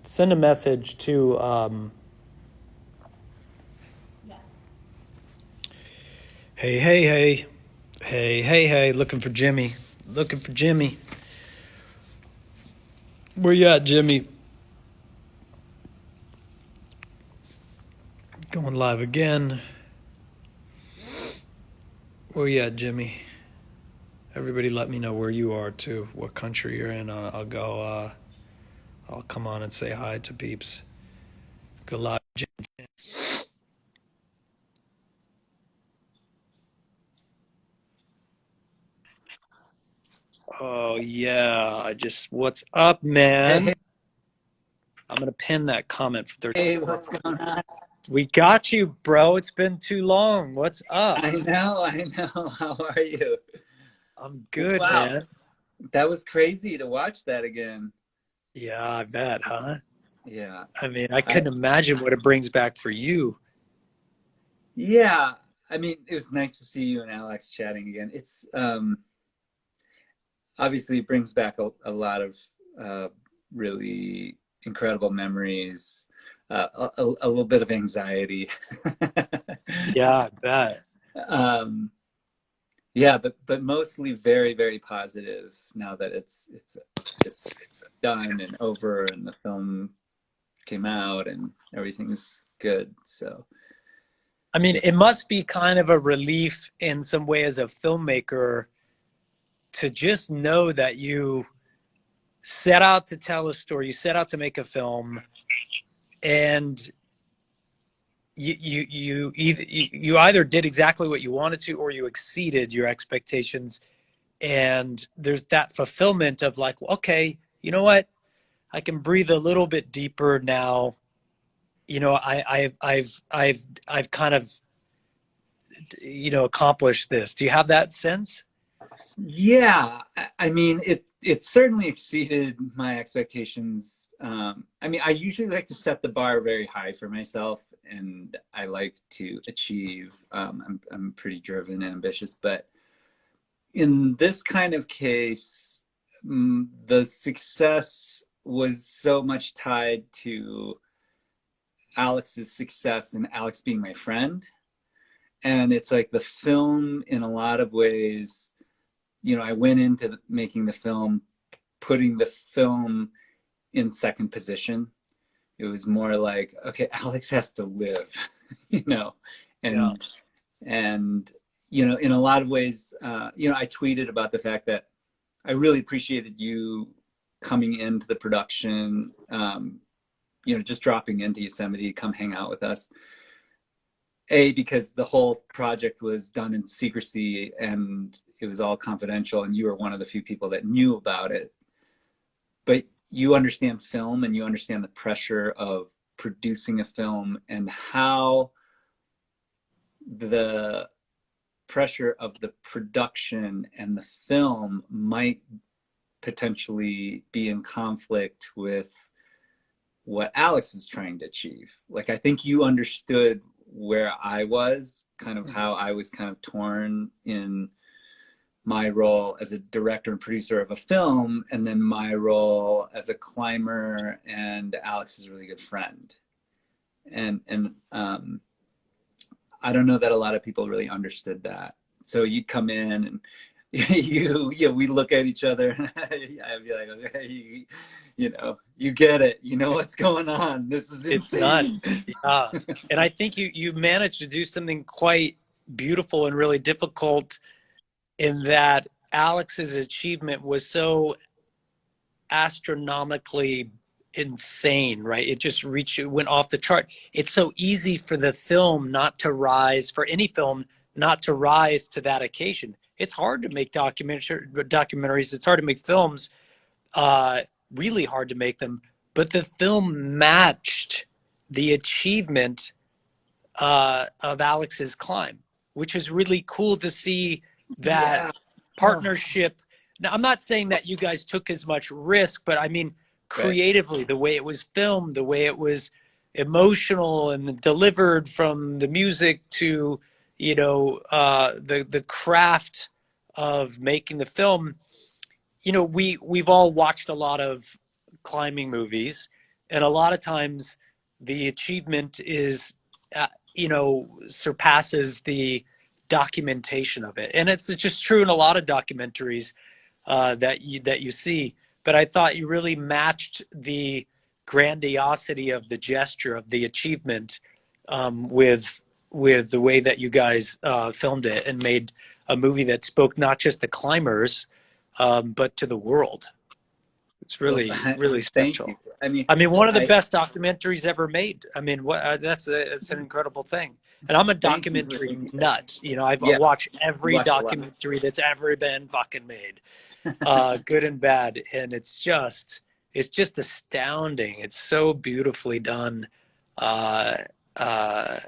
send a message to hey, hey, hey. Hey, hey, hey, looking for Jimmy. Looking for Jimmy. Where you at, Jimmy? Going live again. Where you at, Jimmy? Everybody let me know where you are too, what country you're in. I'll go, I'll come on and say hi to peeps. Go live, Jimmy. Oh, yeah. What's up, Hey, man? I'm going to pin that comment for 30 hey, seconds. what's going on? We got you, bro. It's been too long. What's up? I know. How are you? I'm good, Wow, man. that was crazy to watch that again. Yeah, I bet, huh? Yeah, I mean, I I couldn't imagine what it brings back for you. yeah. I mean, it was nice to see you and Alex chatting again. It's obviously it brings back a lot of uh, really incredible memories. A little bit of anxiety. Yeah, I bet. um, yeah, but mostly very very positive now that it's done and over and the film came out and everything's good. So I mean, yeah, it must be kind of a relief in some way as a filmmaker to just know that you set out to tell a story, you set out to make a film, and you either did exactly what you wanted to or you exceeded your expectations. And there's that fulfillment of like, okay, you know what? I can breathe a little bit deeper now. You know, I've kind of, accomplished this. Do you have that sense? yeah. I mean, it certainly exceeded my expectations. I mean, I usually like to set the bar very high for myself, and I like to achieve. I'm pretty driven and ambitious, but in this kind of case, the success was so much tied to Alex's success and Alex being my friend. And it's like the film, in a lot of ways, I went into making the film, putting the film in second position. It was more like, okay, Alex has to live, you know, Yeah. and and in a lot of ways, I tweeted about the fact that I really appreciated you coming into the production, just dropping into Yosemite, come hang out with us. Because the whole project was done in secrecy and it was all confidential, and you were one of the few people that knew about it. But you understand film and you understand the pressure of producing a film and how the pressure of the production and the film might potentially be in conflict with what Alex is trying to achieve. Like, I think you understood where I was, kind of how I was kind of torn in my role as a director and producer of a film, and then my role as a climber and Alex's really good friend. And I don't know that a lot of people really understood that. So you'd come in and we look at each other and I'd be like, okay, you get it, you know what's going on, this is It's insane. nuts. Yeah. And I think you managed to do something quite beautiful and really difficult in that Alex's achievement was so astronomically insane, right? It just reached, it went off the chart. It's so easy for the film not to rise, for any film not to rise to that occasion. It's hard to make documentaries. It's hard to make films, uh, really hard to make them. But the film matched the achievement of Alex's climb, which is really cool to see that Yeah. Oh, partnership. Now, I'm not saying that you guys took as much risk, but I mean, right. creatively, the way it was filmed, the way it was emotional and delivered, from the music to, the craft of making the film. We've all watched a lot of climbing movies. And a lot of times the achievement is, surpasses the documentation of it. And it's just true in a lot of documentaries that you see. But I thought you really matched the grandiosity of the gesture of the achievement with the way that you guys filmed it and made a movie that spoke not just the climbers, but to the world. It's Well, really, really thank you. special. I mean, I mean, one of the I best documentaries ever made. I mean, that's an incredible thing. And I'm a thank you for documentary thinking that. nut. I've Yeah, watched you every watch a lot. documentary that's ever been fucking made, good and bad. And it's just astounding. It's so beautifully done. Uh, uh,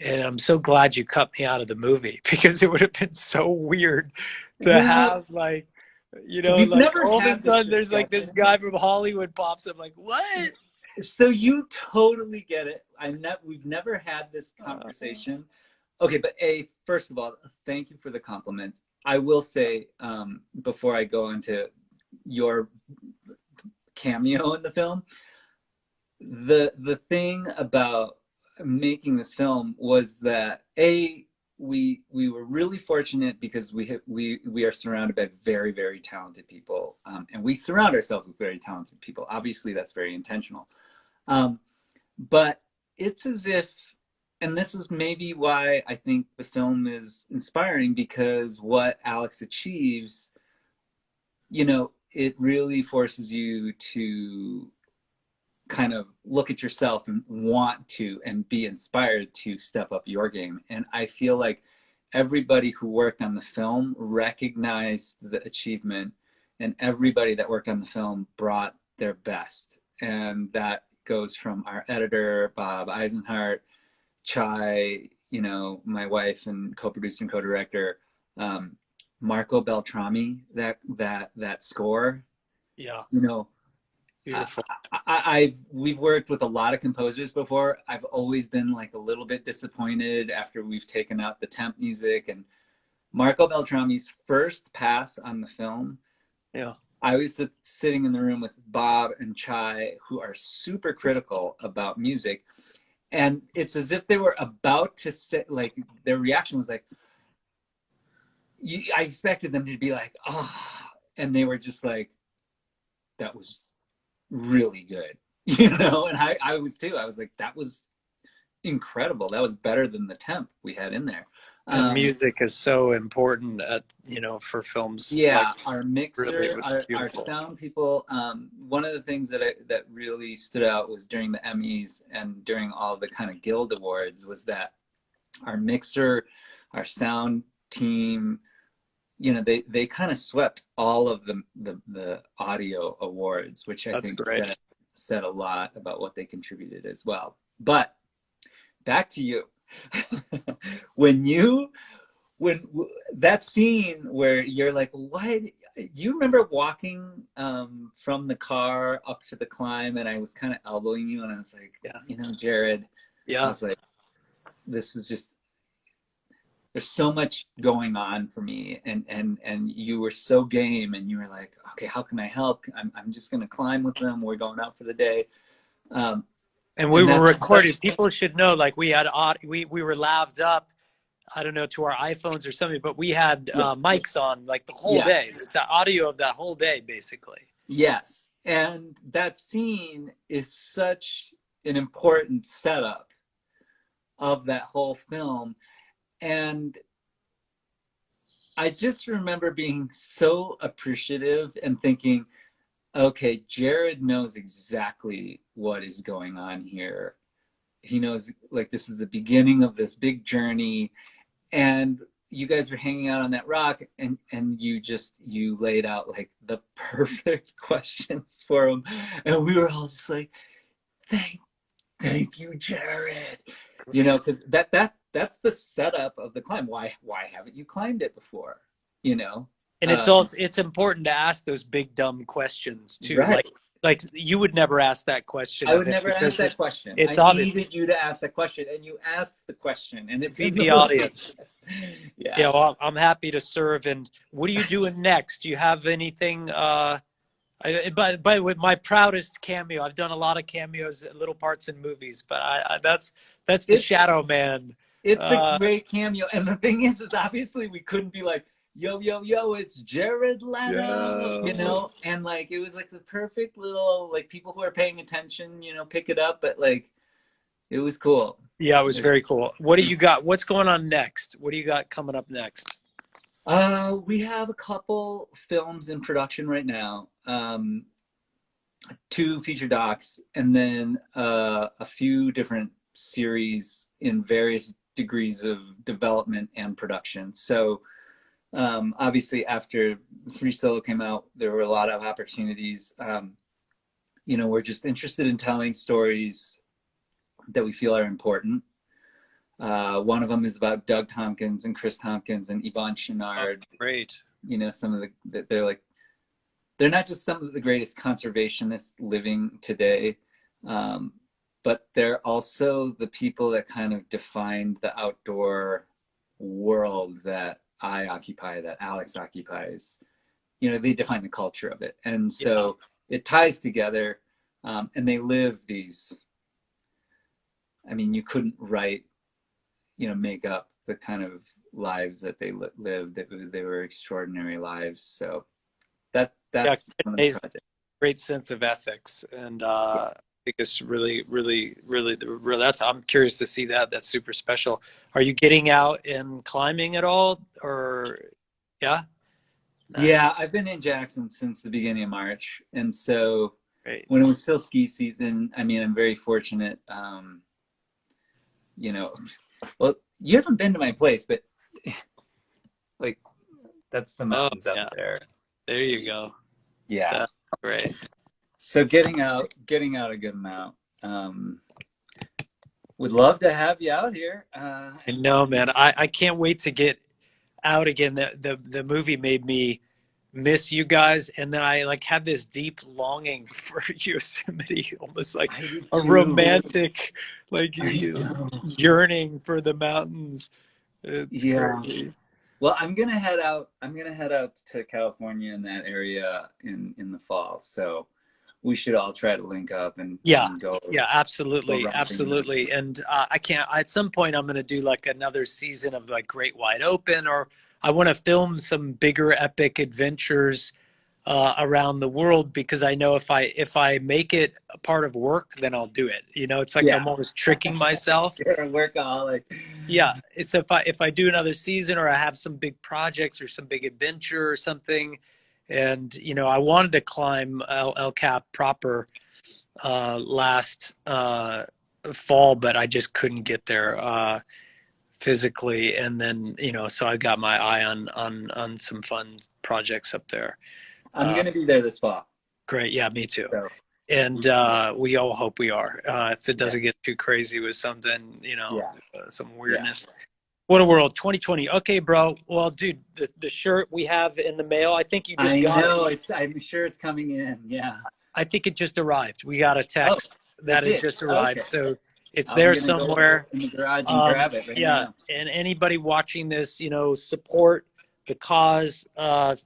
and I'm so glad you cut me out of the movie because it would have been so weird to Well, have we've like never all of a had this sudden there's like this discussion. guy from Hollywood pops up like, what? So you totally get it. We've never had this Uh, conversation. Okay, but first of all, thank you for the compliments. I will say, before I go into your cameo in the film, the thing about making this film was that we were really fortunate because we are surrounded by very, very talented people, and we surround ourselves with very talented people. Obviously, that's very intentional. Um, but it's as if, and this is maybe why I think the film is inspiring, because what Alex achieves, it really forces you to kind of look at yourself and want to and be inspired to step up your game. And I feel like everybody who worked on the film recognized the achievement, and everybody that worked on the film brought their best. And that goes from our editor, Bob Eisenhart, Chai, my wife and co-producer and co-director, Marco Beltrami, that score, yeah, you know, beautiful. we've worked with a lot of composers before. I've always been like a little bit disappointed after we've taken out the temp music. And Marco Beltrami's first pass on the film, Yeah, I was sitting in the room with Bob and Chai, who are super critical about music, and it's as if they were about to say, like, their reaction was like, I expected them to be like, oh, and they were just like, that was really good, and I was too. I was like, that was incredible. That was better than the temp we had in there. and um music is so important for films like yeah, this. our Really, it mixer, was our beautiful. sound people, one of the things that really stood out was during the Emmys and during all the kind of guild awards was that our mixer, our sound team, they kind of swept all of the audio awards, which I That's think great. said a lot about what they contributed as well. But back to you. when you when that scene where you're like, why, you remember walking from the car up to the climb, and I was kind of elbowing you, and I was like, Yeah, Jared, I yeah. was like, this is just, there's so much going on for me, and you were so game, and you were like, okay, how can I help? I'm just gonna climb with them, we're going out for the day. um, And we and were that's recording. such, People should know, like we were laved up. I don't know, to our iPhones or something, but we had yeah, mics on like the whole yeah, day. It's the audio of that whole day, basically. yes, and that scene is such an important setup of that whole film. And I just remember being so appreciative and thinking, okay, Jared knows exactly what is going on here. He knows, like, this is the beginning of this big journey. And you guys were hanging out on that rock, and you laid out like the perfect questions for him. And we were all just like, thank thank you, Jared. Because that's the setup of the climb. Why haven't you climbed it before? You know, And it's um, also it's important to ask those big dumb questions too. right. Like you would never ask that question I of would him never ask because that question. it's I obvious needed you to ask the question, and you asked the question, and to it's feed in the the movie. audience. Yeah. Yeah, well, I'm happy to serve. And what are you doing next? Do you have anything But with my proudest cameo, I've done a lot of cameos, little parts in movies, but that's the It's Shadow Man. it's a Uh, great cameo, and the thing is obviously we couldn't be like, yo, yo, yo, it's Jared Leto, you yeah, know, and like it was like the perfect little like people who are paying attention, you know, pick it up, but like it was cool. yeah, it was It very cool. What do you got? What's going on next? What do you got coming up next? We have a couple films in production right now. Two feature docs, and then a few different series in various degrees of development and production. So obviously, after Free Solo came out, there were a lot of opportunities. You know, we're just interested in telling stories that we feel are important. One of them is about Doug Tompkins and Chris Tompkins and Yvonne Oh, Chouinard. great. You know, some of they're like they're not just some of the greatest conservationists living today, um, but they're also the people that kind of defined the outdoor world that I occupy, that Alex occupies. You know, they define the culture of it. And Yeah, so it ties together, and they live these, I mean, you couldn't write, you know, make up the kind of lives that they lived. They were extraordinary lives. So yeah, that's one of the amazing. projects. Great sense of ethics, and Yeah. I think it's really, really, really. That's I'm curious to see that. That's super special. Are you getting out and climbing at all, or yeah? Nice, Yeah, I've been in Jackson since the beginning of March, and so great. when it was still ski season, I mean, I'm very fortunate. You know, well, you haven't been to my place, but like that's the Oh mountains up yeah, there. there you go. Yeah. That's great. So getting out a good amount. Would love to have you out here. I know, man. I can't wait to get out again. The movie made me miss you guys, and then I like had this deep longing for Yosemite, almost like I do a too. romantic, like I know. yearning for the mountains. It's Yeah. crazy. Well, I'm gonna head out. I'm gonna head out to California in that area in the fall. So we should all try to link up Yeah, and yeah, go absolutely, romping in the absolutely. mountains. And I can't. At some point, I'm going to do like another season of like Great Wide Open, or I want to film some bigger epic adventures around the world because I know if I make it a part of work, then I'll do it. You know, it's like Yeah, I'm always tricking myself. you're a workaholic. Yeah, it's if I do another season or I have some big projects or some big adventure or something, and I wanted to climb El Cap proper last fall, but I just couldn't get there physically. And then so I got my eye on some fun projects up there. I'm Uh, gonna be there this fall. Great, yeah, me too. So And we all hope we are. If it yeah, doesn't get too crazy with something, yeah, some yeah. weirdness. What a world, 2020. Okay, bro. Well, dude, the shirt we have in the mail, I think you just I got it. know. I'm sure it's coming in. Yeah. I think it just arrived. We got a Oh, text it that it did. just arrived. Okay. So it's I'm there gonna go somewhere. in the garage and grab it right Yeah. now. And anybody watching this, support the cause,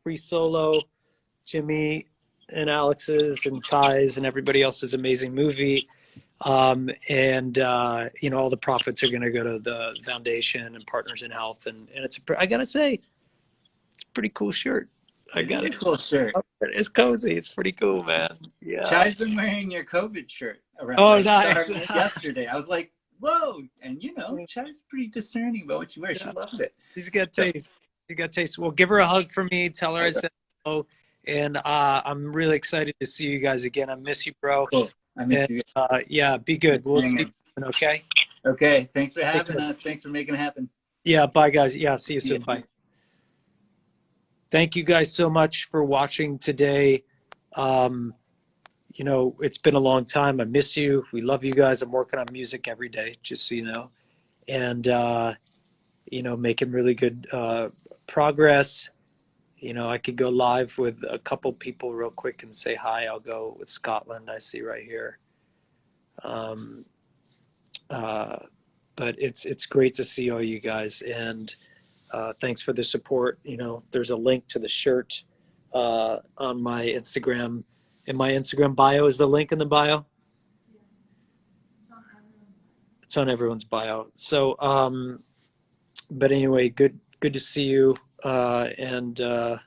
Free Solo, Jimmy and Alex's and Chai's and everybody else's amazing movie. And all the profits are going to go to the foundation and Partners in Health. And I got to say, it's a pretty cool shirt. I It is got a it. cool shirt. It's cozy. It's pretty cool, man. Yeah. Chai's been wearing your COVID shirt around. Oh, I saw her nice. yesterday. I was like, whoa. And you know, Chai's pretty discerning about what you wear. She Yeah. loved it. She's got So taste. She got taste. Well, give her a hug for me. Tell her I okay, said hello. And I'm really excited to see you guys again. I miss you, bro. cool. I miss And you. yeah, be good. We'll see you Hanging. soon, okay? Okay. Thanks for Take having care. us. Thanks for making it happen. Yeah, bye, guys. Yeah, see you See soon. ya. Bye. Thank you guys so much for watching today. Um, it's been a long time. I miss you. We love you guys. I'm working on music every day, just so you know. And, making really good progress. I could go live with a couple people real quick and say hi. I'll go with Scotland, I see right here. Um, uh, but it's great to see all you guys, and thanks for the support. There's a link to the shirt on my Instagram In my Instagram bio, is the link in the bio? It's on everyone's bio. So, but anyway, good to see you. And oh,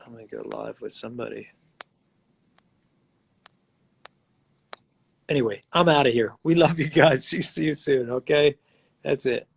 I'm gonna go live with somebody. Anyway, I'm out of here. We love you guys. See you soon. Okay, that's it.